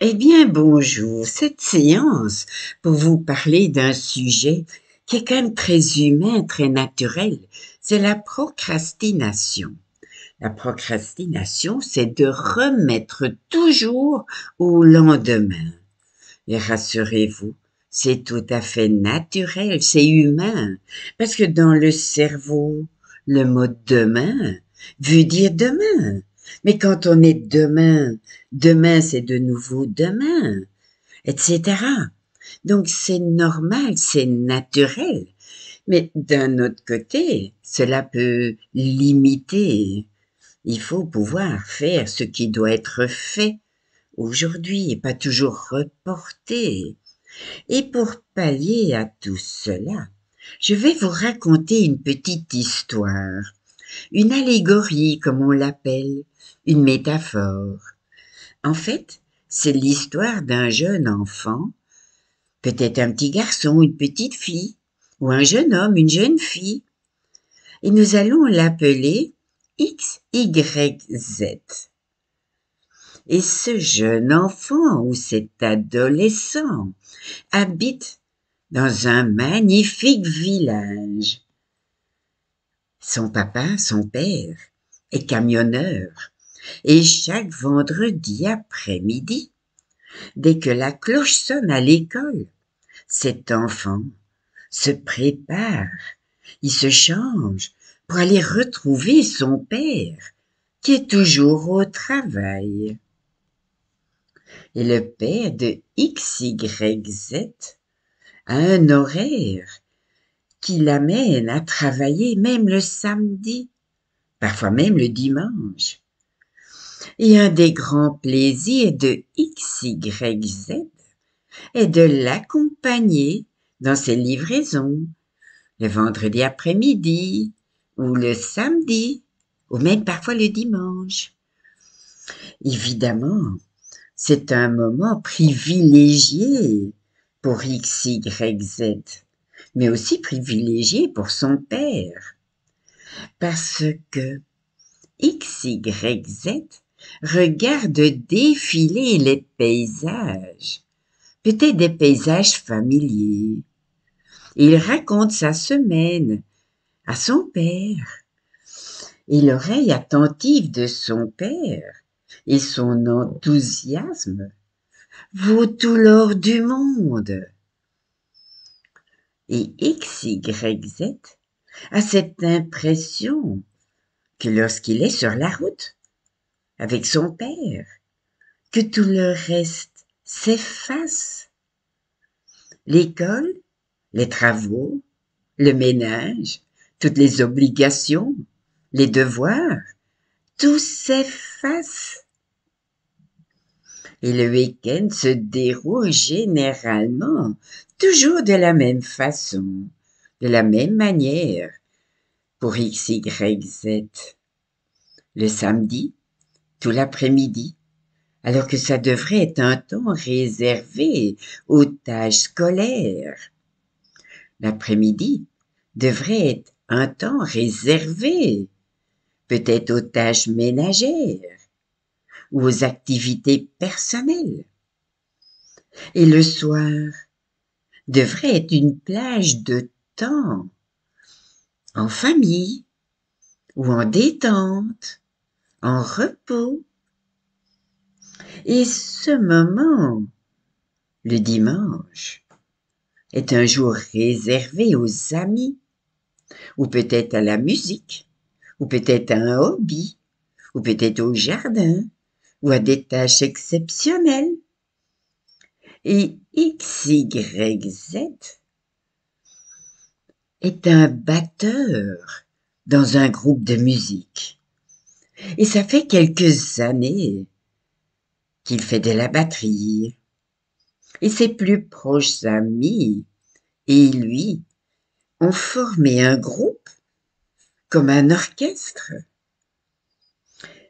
Eh bien, bonjour. Cette séance pour vous parler d'un sujet qui est quand même très humain, très naturel, c'est la procrastination. La procrastination, c'est de remettre toujours au lendemain. Et rassurez-vous, c'est tout à fait naturel, c'est humain, parce que dans le cerveau, le mot demain veut dire demain. Mais quand on est demain, demain c'est de nouveau demain, etc. Donc c'est normal, c'est naturel. Mais d'un autre côté, cela peut limiter. Il faut pouvoir faire ce qui doit être fait aujourd'hui et pas toujours reporté. Et pour pallier à tout cela, je vais vous raconter une petite histoire, une allégorie comme on l'appelle, une métaphore. En fait, c'est l'histoire d'un jeune enfant, peut-être un petit garçon, une petite fille, ou un jeune homme, une jeune fille, et nous allons l'appeler X, Y, Z. Et ce jeune enfant ou cet adolescent habite dans un magnifique village. Son papa, son père, est camionneur et chaque vendredi après-midi, dès que la cloche sonne à l'école, cet enfant se prépare, il se change pour aller retrouver son père qui est toujours au travail. Et le père de X, Y, Z a un horaire qui l'amène à travailler même le samedi, parfois même le dimanche. Et un des grands plaisirs de X, Y, Z est de l'accompagner dans ses livraisons, le vendredi après-midi, ou le samedi, ou même parfois le dimanche. Évidemment, c'est un moment privilégié pour X, Y, Z, mais aussi privilégié pour son père, parce que X, Y, Z regarde défiler les paysages, peut-être des paysages familiers. Il raconte sa semaine à son père, et l'oreille attentive de son père et son enthousiasme vaut tout l'or du monde. Et X, Y, Z a cette impression que lorsqu'il est sur la route avec son père, que tout le reste s'efface. L'école, les travaux, le ménage, toutes les obligations, les devoirs, tout s'efface. Et le week-end se déroule généralement toujours de la même façon, de la même manière pour X, Y, Z. Le samedi, tout l'après-midi, alors que ça devrait être un temps réservé aux tâches scolaires. L'après-midi devrait être un temps réservé, peut-être aux tâches ménagères ou aux activités personnelles. Et le soir devrait être une plage de temps en famille ou en détente, en repos. Et ce moment, le dimanche, est un jour réservé aux amis, ou peut-être à la musique, ou peut-être à un hobby, ou peut-être au jardin, ou à des tâches exceptionnelles. Et X, Y, Z est un batteur dans un groupe de musique. Et ça fait quelques années qu'il fait de la batterie. Et ses plus proches amis et lui ont formé un groupe comme un orchestre.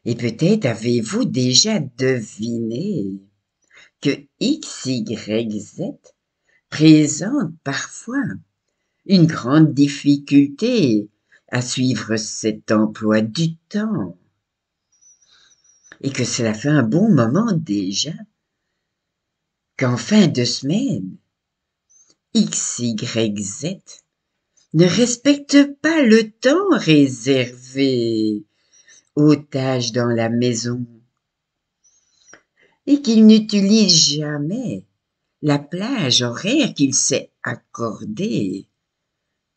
Et peut-être avez-vous déjà deviné que X, Y, Z présente parfois une grande difficulté à suivre cet emploi du temps et que cela fait un bon moment déjà qu'en fin de semaine, X, Y, Z ne respecte pas le temps réservé aux tâches dans la maison et qu'il n'utilise jamais la plage horaire qu'il s'est accordée,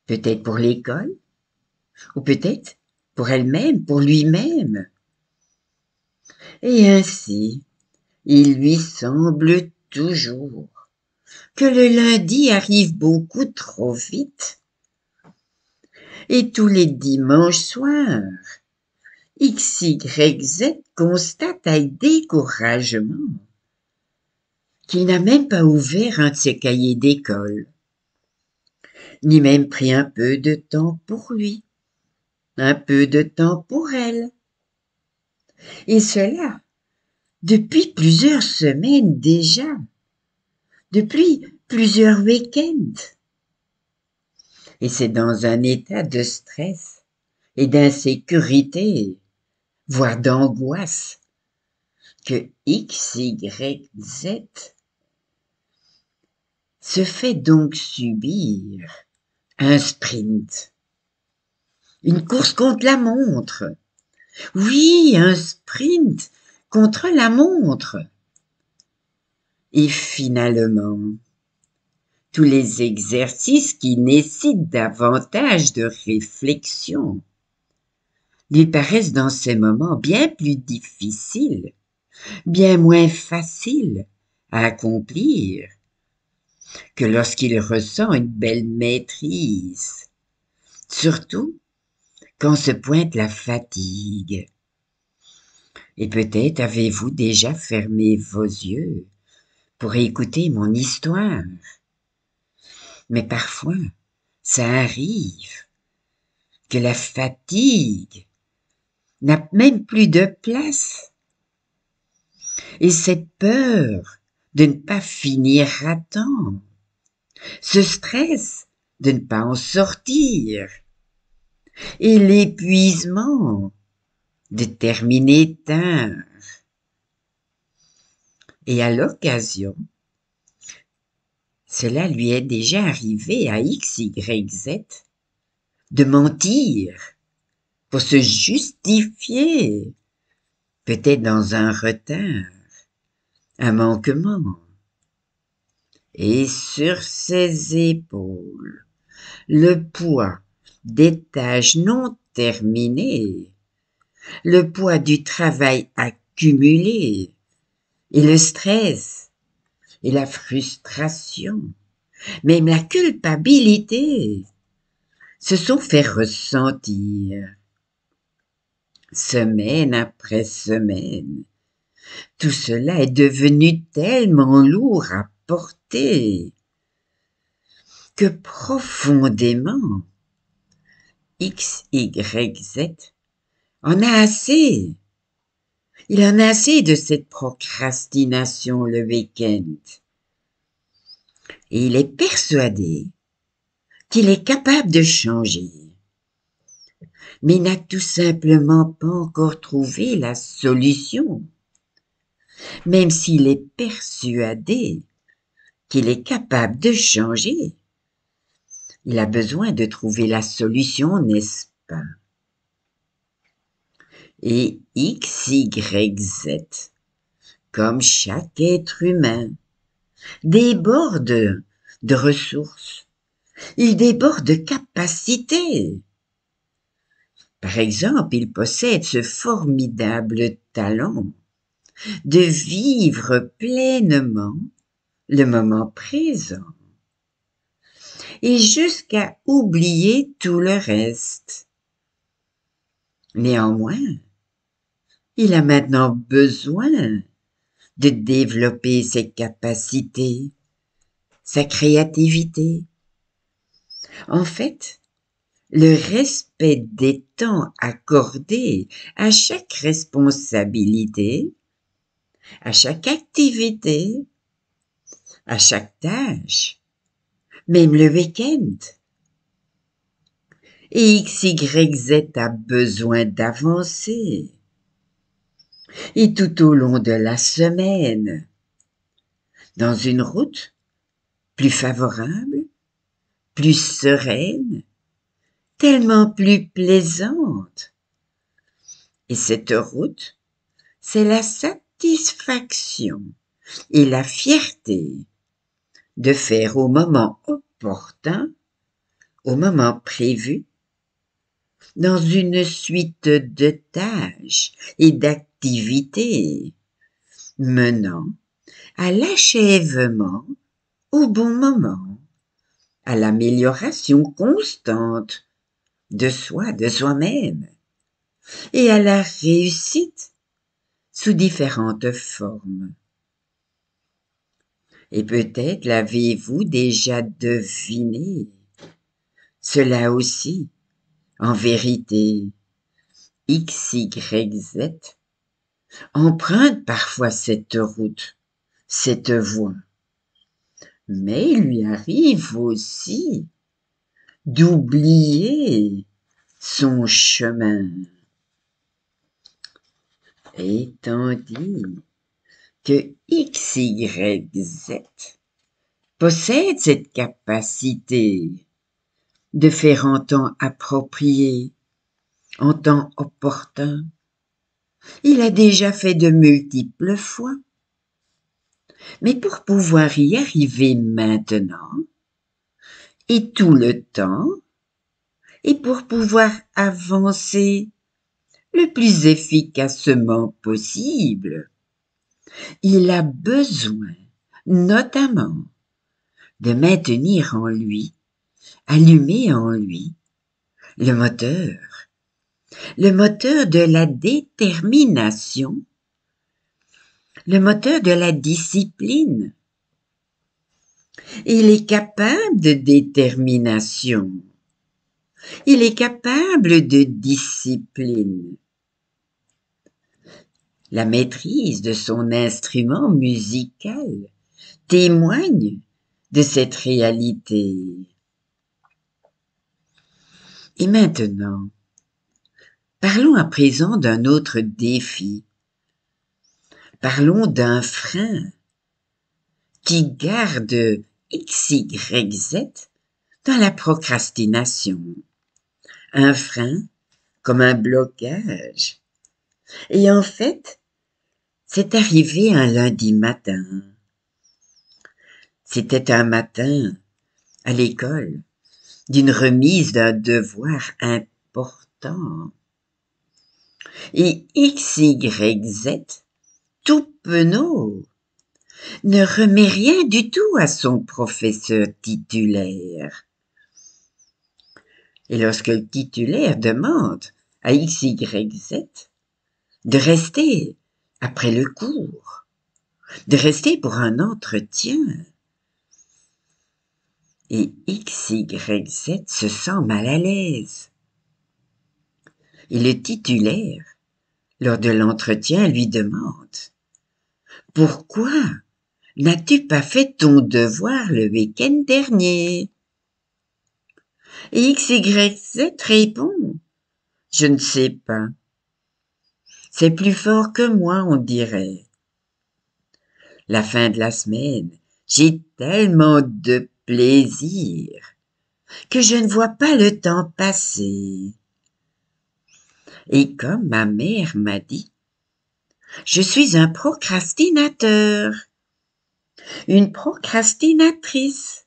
peut-être pour l'école, ou peut-être pour elle-même, pour lui-même. Et ainsi, il lui semble toujours que le lundi arrive beaucoup trop vite. Et tous les dimanches soirs, X, Y, Z constate avec découragement qu'il n'a même pas ouvert un de ses cahiers d'école, ni même pris un peu de temps pour lui, un peu de temps pour elle. Et cela depuis plusieurs semaines déjà, depuis plusieurs week-ends. Et c'est dans un état de stress et d'insécurité, voire d'angoisse, que X, Y, Z se fait donc subir un sprint, une course contre la montre. Oui, un sprint contre la montre. Et finalement, tous les exercices qui nécessitent davantage de réflexion lui paraissent dans ces moments bien plus difficiles, bien moins faciles à accomplir que lorsqu'il ressent une belle maîtrise, surtout quand se pointe la fatigue. Et peut-être avez-vous déjà fermé vos yeux pour écouter mon histoire. Mais parfois, ça arrive que la fatigue n'a même plus de place. Et cette peur de ne pas finir à temps, ce stress de ne pas en sortir, et l'épuisement de terminer tard. Et à l'occasion, cela lui est déjà arrivé à X, Y, Z de mentir pour se justifier, peut-être dans un retard, un manquement. Et sur ses épaules, le poids des tâches non terminées, le poids du travail accumulé, et le stress, et la frustration, même la culpabilité, se sont fait ressentir. Semaine après semaine, tout cela est devenu tellement lourd à porter que profondément, X, Y, Z en a assez. Il en a assez de cette procrastination le week-end. Et il est persuadé qu'il est capable de changer. Mais il n'a tout simplement pas encore trouvé la solution. Même s'il est persuadé qu'il est capable de changer, il a besoin de trouver la solution, n'est-ce pas? Et X, Y, Z, comme chaque être humain, déborde de ressources. Il déborde de capacités. Par exemple, il possède ce formidable talent de vivre pleinement le moment présent et jusqu'à oublier tout le reste. Néanmoins, il a maintenant besoin de développer ses capacités, sa créativité. En fait, le respect des temps accordés à chaque responsabilité, à chaque activité, à chaque tâche, même le week-end. Et X, Y, Z a besoin d'avancer. Et tout au long de la semaine, dans une route plus favorable, plus sereine, tellement plus plaisante. Et cette route, c'est la satisfaction et la fierté de faire au moment opportun, au moment prévu, dans une suite de tâches et d'activités menant à l'achèvement au bon moment, à l'amélioration constante de soi, de soi-même, et à la réussite sous différentes formes. Et peut-être l'avez-vous déjà deviné. Cela aussi, en vérité, X, Y, Z emprunte parfois cette route, cette voie. Mais il lui arrive aussi d'oublier son chemin. Et tandis que X, Y, Z possède cette capacité de faire en temps approprié, en temps opportun, il a déjà fait de multiples fois. Mais pour pouvoir y arriver maintenant, et tout le temps, et pour pouvoir avancer le plus efficacement possible, il a besoin, notamment, de maintenir en lui, allumé en lui, le moteur de la détermination, le moteur de la discipline. Il est capable de détermination. Il est capable de discipline. La maîtrise de son instrument musical témoigne de cette réalité. Et maintenant, parlons à présent d'un autre défi. Parlons d'un frein qui garde X, Y, Z dans la procrastination. Un frein comme un blocage. Et en fait, c'est arrivé un lundi matin. C'était un matin à l'école d'une remise d'un devoir important. Et X, Y, Z, tout penaud, ne remet rien du tout à son professeur titulaire. Et lorsque le titulaire demande à X, Y, Z de rester après le cours, de rester pour un entretien, et X, Y, Z se sent mal à l'aise. Et le titulaire, lors de l'entretien, lui demande « Pourquoi n'as-tu pas fait ton devoir le week-end dernier ?» Et X, Y, Z répond « Je ne sais pas. C'est plus fort que moi, on dirait. La fin de la semaine, j'ai tellement de plaisir que je ne vois pas le temps passer. Et comme ma mère m'a dit, je suis un procrastinateur, une procrastinatrice. »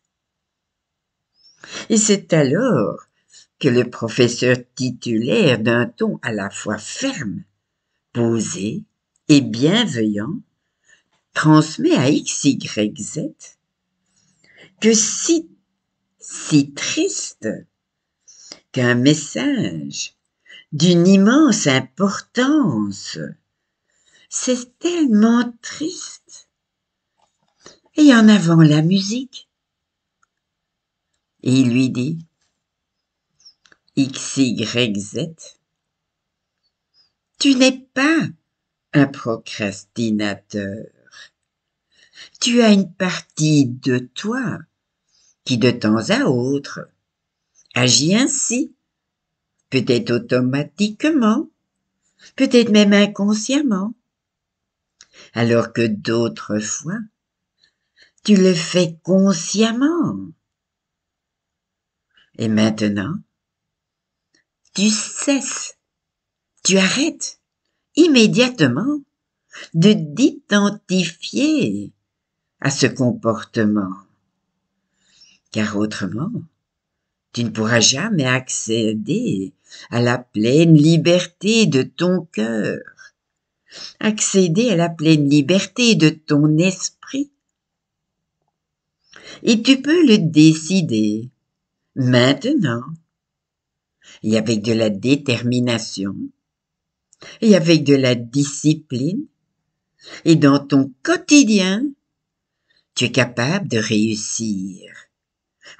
Et c'est alors que le professeur titulaire, d'un ton à la fois ferme, posé et bienveillant, transmet à X, Y, Z que si triste qu'un message d'une immense importance, c'est tellement triste. Et en avant la musique. Et il lui dit, X, Y, Z, tu n'es pas un procrastinateur. Tu as une partie de toi qui, de temps à autre, agit ainsi, peut-être automatiquement, peut-être même inconsciemment, alors que d'autres fois, Tu le fais consciemment. Et maintenant, tu cesses, tu arrêtes immédiatement de t'identifier à ce comportement, car autrement, tu ne pourras jamais accéder à la pleine liberté de ton cœur, accéder à la pleine liberté de ton esprit. Et tu peux le décider maintenant, et avec de la détermination, et avec de la discipline, et dans ton quotidien, tu es capable de réussir.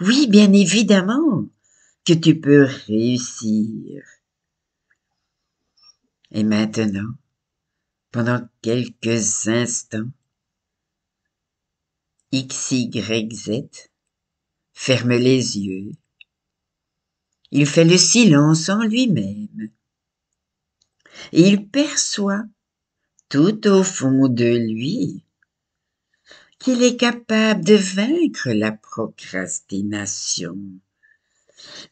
Oui, bien évidemment que tu peux réussir. Et maintenant, pendant quelques instants, X, Y, Z ferme les yeux. Il fait le silence en lui-même. Et il perçoit tout au fond de lui qu'il est capable de vaincre la procrastination,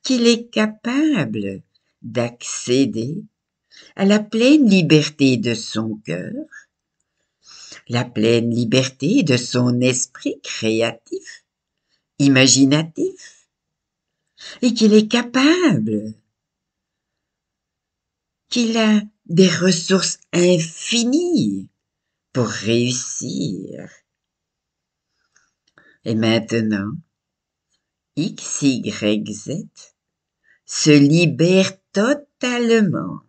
qu'il est capable d'accéder à la pleine liberté de son cœur, la pleine liberté de son esprit créatif, imaginatif, et qu'il est capable, qu'il a des ressources infinies pour réussir. Et maintenant, X, Y, Z se libère totalement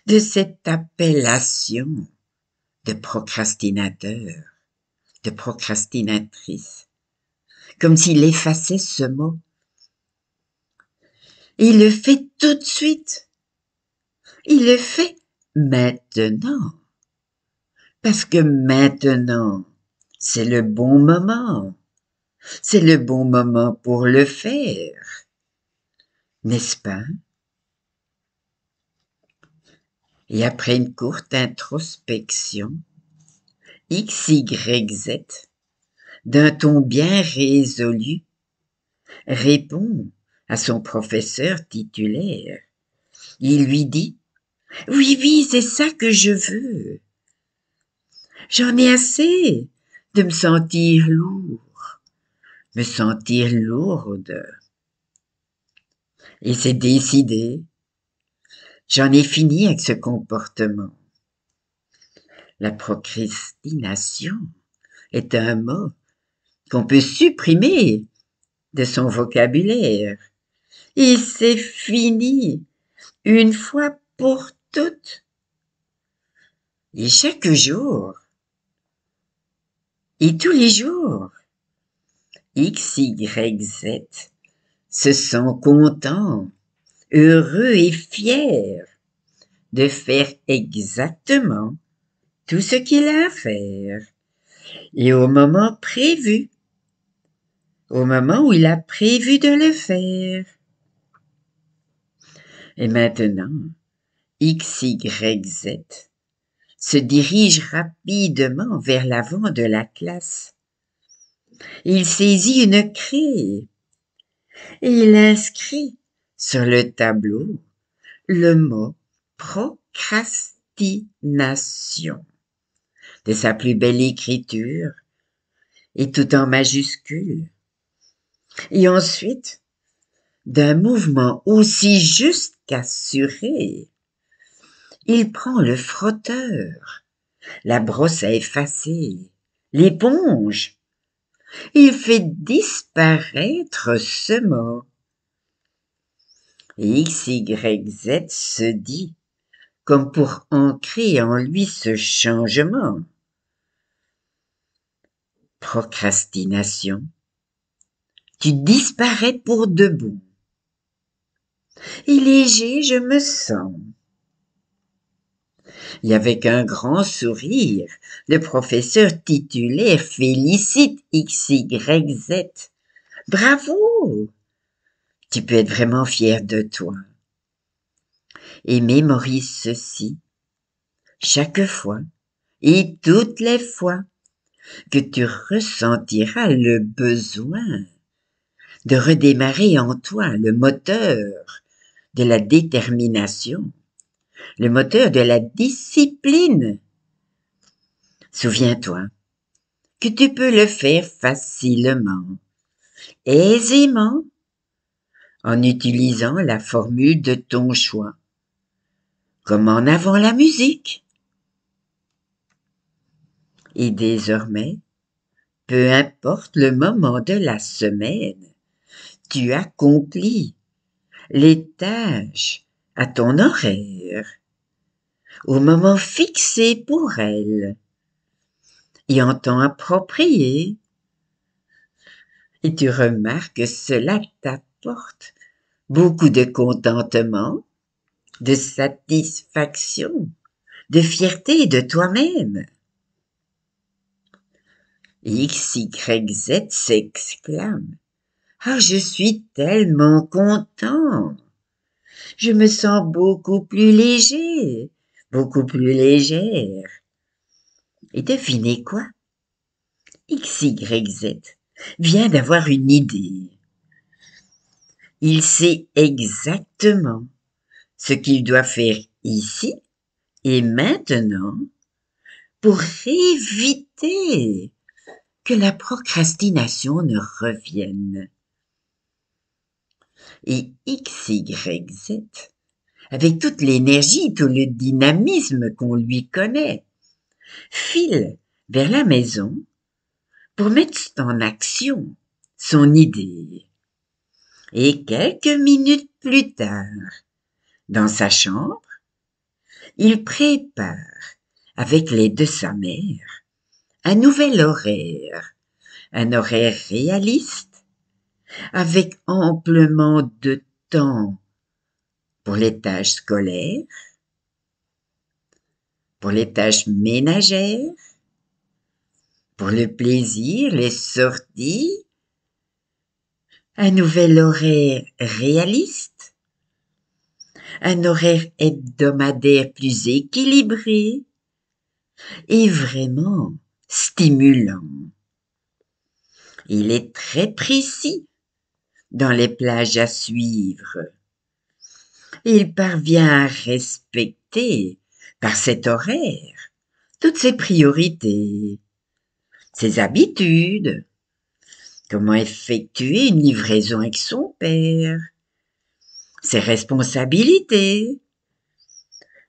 de cette appellation de procrastinateur, de procrastinatrice, comme s'il effaçait ce mot. Et il le fait tout de suite. Il le fait maintenant. Parce que maintenant, c'est le bon moment. C'est le bon moment pour le faire. N'est-ce pas? Et après une courte introspection, X, Y, Z, d'un ton bien résolu, répond à son professeur titulaire. Il lui dit « Oui, oui, c'est ça que je veux. J'en ai assez de me sentir lourd, me sentir lourde. Et c'est décidé. J'en ai fini avec ce comportement. » La procrastination est un mot qu'on peut supprimer de son vocabulaire. Et c'est fini, une fois pour toutes. Et chaque jour, et tous les jours, X, Y, Z se sent content, heureux et fier de faire exactement tout ce qu'il a à faire. Et au moment prévu, au moment où il a prévu de le faire. Et maintenant, X, Y, Z se dirige rapidement vers l'avant de la classe. Il saisit une craie et il inscrit sur le tableau le mot procrastination de sa plus belle écriture et tout en majuscule. Et ensuite, d'un mouvement aussi juste qu'assuré, il prend le frotteur, la brosse à effacer, l'éponge. Il fait disparaître ce mot. Et X, Y, Z se dit, comme pour ancrer en lui ce changement. Procrastination, tu disparais pour debout. Et léger je me sens. Et avec un grand sourire, le professeur titulaire félicite X, Y, Z. Bravo! Tu peux être vraiment fier de toi. Et mémorise ceci. Chaque fois et toutes les fois que tu ressentiras le besoin de redémarrer en toi le moteur de la détermination, le moteur de la discipline. Souviens-toi que tu peux le faire facilement, aisément, en utilisant la formule de ton choix, comme en avant la musique. Et désormais, peu importe le moment de la semaine, tu accomplis les tâches à ton horaire, au moment fixé pour elles, et en temps approprié. Et tu remarques que cela t'apporte beaucoup de contentement, de satisfaction, de fierté de toi-même. X, Y, Z s'exclame. Ah, je suis tellement content. Je me sens beaucoup plus léger, beaucoup plus légère. Et devinez quoi? X, Y, Z vient d'avoir une idée. Il sait exactement ce qu'il doit faire ici et maintenant pour éviter que la procrastination ne revienne. Et X, Y, Z, avec toute l'énergie, tout le dynamisme qu'on lui connaît, file vers la maison pour mettre en action son idée. Et quelques minutes plus tard, dans sa chambre, il prépare, avec l'aide de sa mère, un nouvel horaire, un horaire réaliste, avec amplement de temps pour les tâches scolaires, pour les tâches ménagères, pour le plaisir, les sorties, un nouvel horaire réaliste, un horaire hebdomadaire plus équilibré et vraiment stimulant. Il est très précis dans les plages à suivre. Il parvient à respecter, par cet horaire, toutes ses priorités, ses habitudes, comment effectuer une livraison avec son père, ses responsabilités,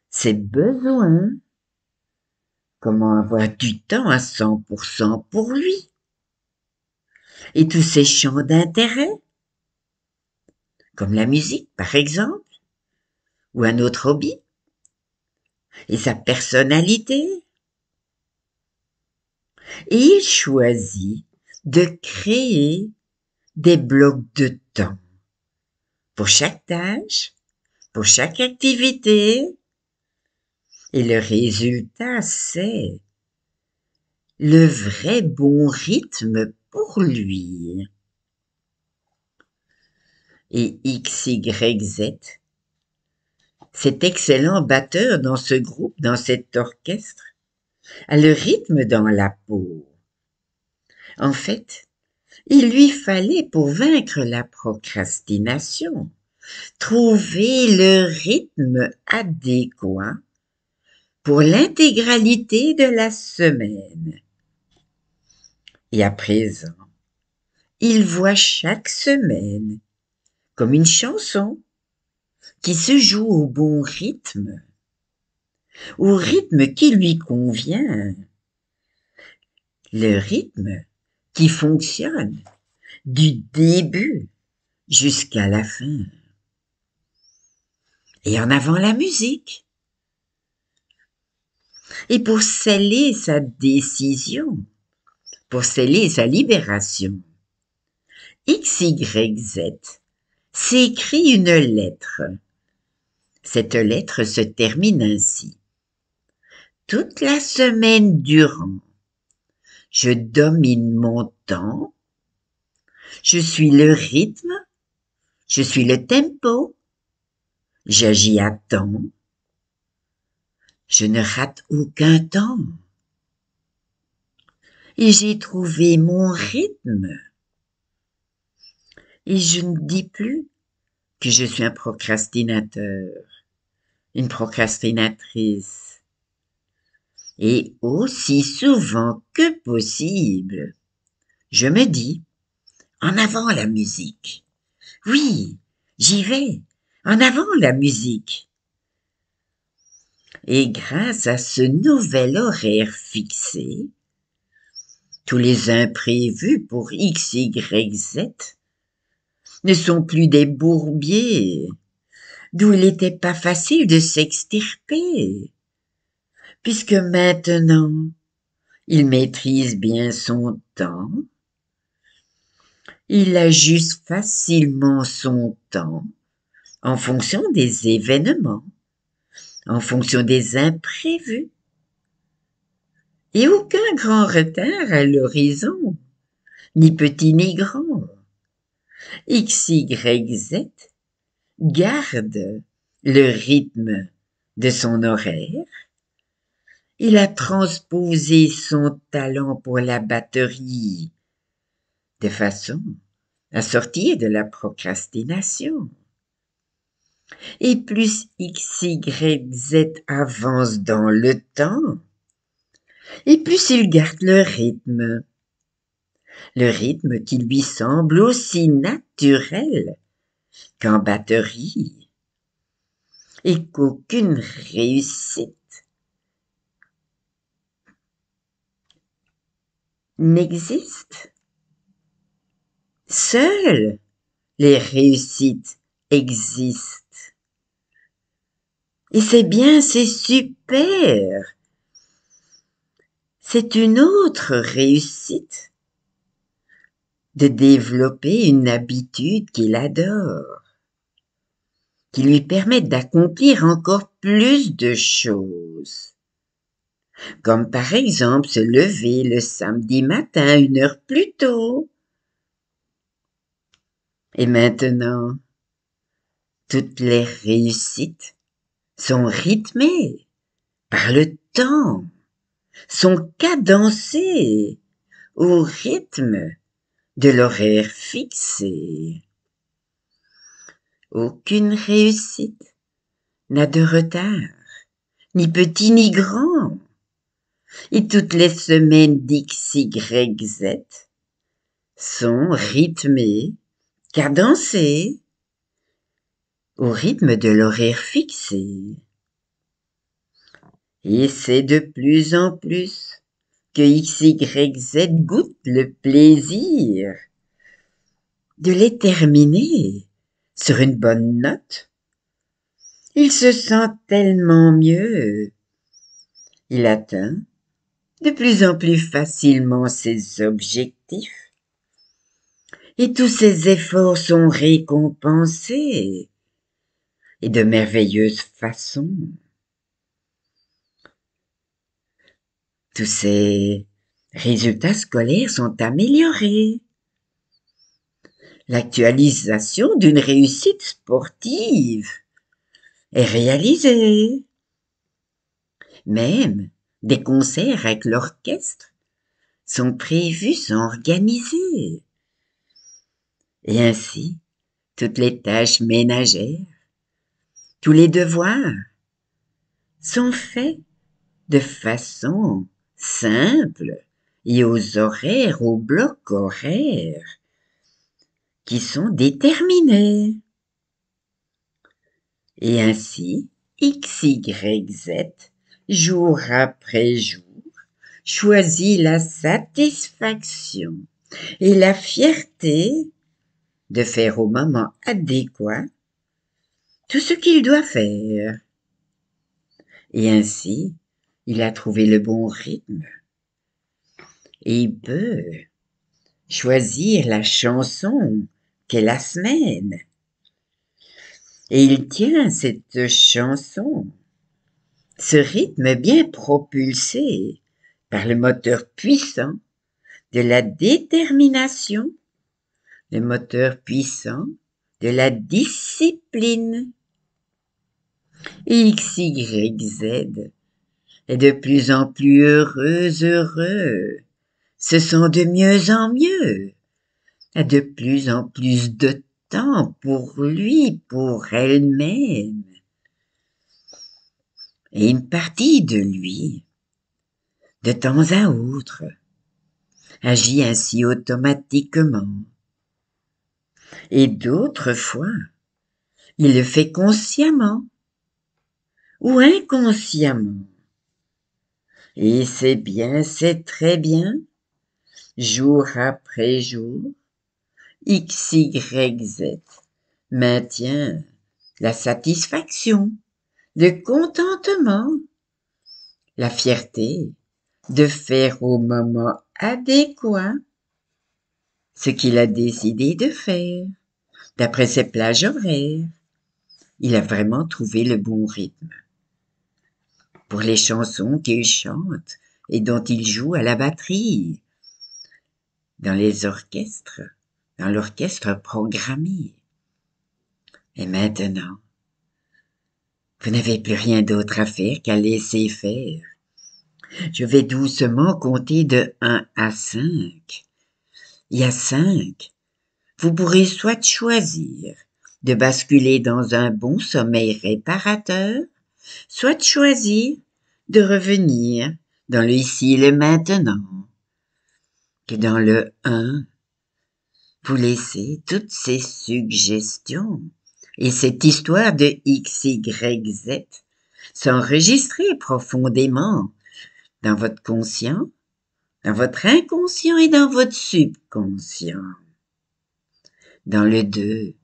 ses besoins, comment avoir du temps à 100% pour lui, et tous ses champs d'intérêt, comme la musique par exemple, ou un autre hobby, et sa personnalité. Et il choisit de créer des blocs de temps pour chaque tâche, pour chaque activité. Et le résultat, c'est le vrai bon rythme pour lui. Et X, Y, Z, cet excellent batteur dans ce groupe, dans cet orchestre, a le rythme dans la peau. En fait, il lui fallait, pour vaincre la procrastination, trouver le rythme adéquat pour l'intégralité de la semaine. Et à présent, il voit chaque semaine comme une chanson qui se joue au bon rythme, au rythme qui lui convient, le rythme qui fonctionne du début jusqu'à la fin. Et en avant la musique. Et pour sceller sa décision, pour sceller sa libération, X, Y, Z s'écrit une lettre. Cette lettre se termine ainsi. Toute la semaine durant, je domine mon temps, je suis le rythme, je suis le tempo, j'agis à temps, je ne rate aucun temps. et j'ai trouvé mon rythme. Et je ne dis plus que je suis un procrastinateur, une procrastinatrice. Et aussi souvent que possible, je me dis, en avant la musique. Oui, j'y vais. En avant la musique. Et grâce à ce nouvel horaire fixé, tous les imprévus pour X, Y, Z ne sont plus des bourbiers, d'où il n'était pas facile de s'extirper, puisque maintenant, il maîtrise bien son temps, il ajuste facilement son temps en fonction des événements, en fonction des imprévus, et aucun grand retard à l'horizon, ni petit ni grand. X, Y, Z garde le rythme de son horaire. Il a transposé son talent pour la batterie de façon à sortir de la procrastination. Et plus X, Y, Z avance dans le temps, et plus il garde le rythme qui lui semble aussi naturel qu'en batterie, et qu'aucune réussite n'existe. Seules les réussites existent. Et c'est bien, c'est super. C'est une autre réussite de développer une habitude qu'il adore, qui lui permet d'accomplir encore plus de choses. Comme par exemple se lever le samedi matin 1 heure plus tôt. Et maintenant, toutes les réussites sont rythmées par le temps, sont cadencées au rythme de l'horaire fixé. Aucune réussite n'a de retard, ni petit ni grand. Et toutes les semaines d'X, Y, Z sont rythmées, cadencées au rythme de l'horaire fixé. Et c'est de plus en plus que X, Y, Z goûte le plaisir de les terminer sur une bonne note. Il se sent tellement mieux. Il atteint de plus en plus facilement ses objectifs. Et tous ses efforts sont récompensés et de merveilleuse façon. Tous ses résultats scolaires sont améliorés. L'actualisation d'une réussite sportive est réalisée. Même des concerts avec l'orchestre sont prévus, sont organisés. Et ainsi, toutes les tâches ménagères, tous les devoirs sont faits de façon simple et aux horaires, aux blocs horaires qui sont déterminés. Et ainsi, X, Y, Z, jour après jour, choisit la satisfaction et la fierté de faire au moment adéquat tout ce qu'il doit faire. Et ainsi, il a trouvé le bon rythme. Et il peut choisir la chanson qu'est la semaine. Et il tient cette chanson, ce rythme bien propulsé par le moteur puissant de la détermination, le moteur puissant de la discipline. X, Y, Z est de plus en plus heureux se sent de mieux en mieux, a de plus en plus de temps pour lui, pour elle-même. Et une partie de lui, de temps à autre, agit ainsi automatiquement. Et d'autres fois, il le fait consciemment ou inconsciemment. Et c'est bien, c'est très bien, jour après jour, X, Y, Z maintient la satisfaction, le contentement, la fierté de faire au moment adéquat ce qu'il a décidé de faire, d'après ses plages horaires. Il a vraiment trouvé le bon rythme. Pour les chansons qu'il chante et dont il joue à la batterie, dans les orchestres, dans l'orchestre programmé. Et maintenant, vous n'avez plus rien d'autre à faire qu'à laisser faire. Je vais doucement compter de 1 à 5. Et à 5, vous pourrez soit choisir de basculer dans un bon sommeil réparateur, soit choisir de revenir dans le ici et le maintenant. Que dans le 1, vous laissez toutes ces suggestions et cette histoire de X, Y, Z s'enregistrer profondément dans votre conscient, dans votre inconscient et dans votre subconscient. Dans le 2,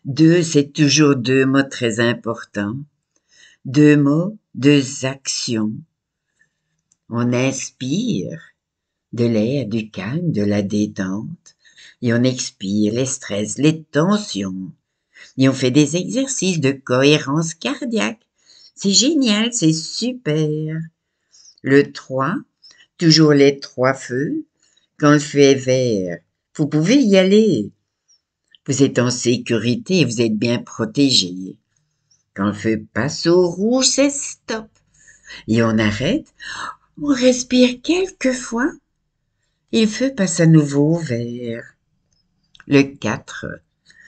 2, c'est toujours 2 mots très importants. 2 mots, 2 actions. On inspire de l'air, du calme, de la détente, et on expire les stress, les tensions, et on fait des exercices de cohérence cardiaque. C'est génial, c'est super. Le 3, toujours les 3 feux. Quand le feu est vert, vous pouvez y aller. Vous êtes en sécurité, vous êtes bien protégé. Quand le feu passe au rouge, c'est stop. Et on arrête, on respire quelques fois, et le feu passe à nouveau au vert. Le 4,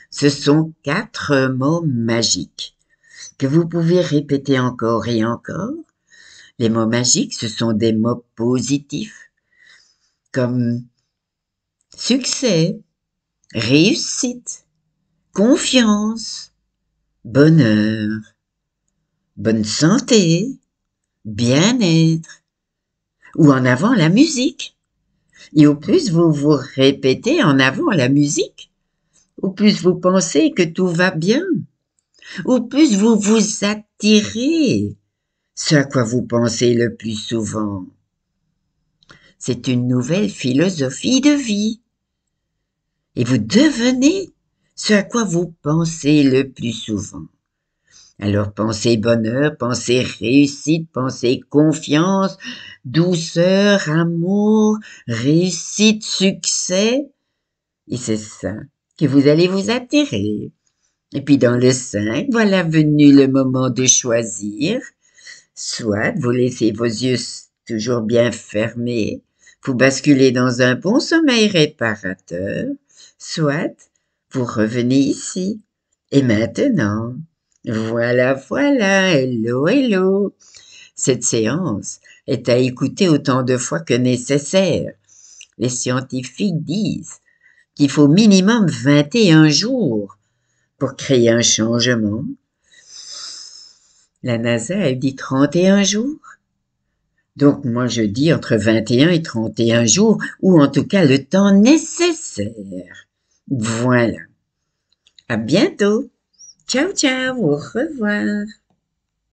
ce sont 4 mots magiques que vous pouvez répéter encore et encore. Les mots magiques, ce sont des mots positifs, comme succès, réussite, confiance, bonheur, bonne santé, bien-être, ou en avant la musique. Et au plus vous vous répétez en avant la musique, au plus vous pensez que tout va bien, au plus vous vous attirez ce à quoi vous pensez le plus souvent. C'est une nouvelle philosophie de vie. Et vous devenez ce à quoi vous pensez le plus souvent. Alors pensez bonheur, pensez réussite, pensez confiance, douceur, amour, réussite, succès. Et c'est ça que vous allez vous attirer. Et puis dans le 5, voilà venu le moment de choisir. Soit vous laissez vos yeux toujours bien fermés, vous basculez dans un bon sommeil réparateur, soit vous revenez ici. Et maintenant, voilà, voilà, hello, hello. Cette séance est à écouter autant de fois que nécessaire. Les scientifiques disent qu'il faut minimum 21 jours pour créer un changement. La NASA a dit 31 jours. Donc moi je dis entre 21 et 31 jours, ou en tout cas le temps nécessaire. Voilà. À bientôt. Ciao, ciao, au revoir.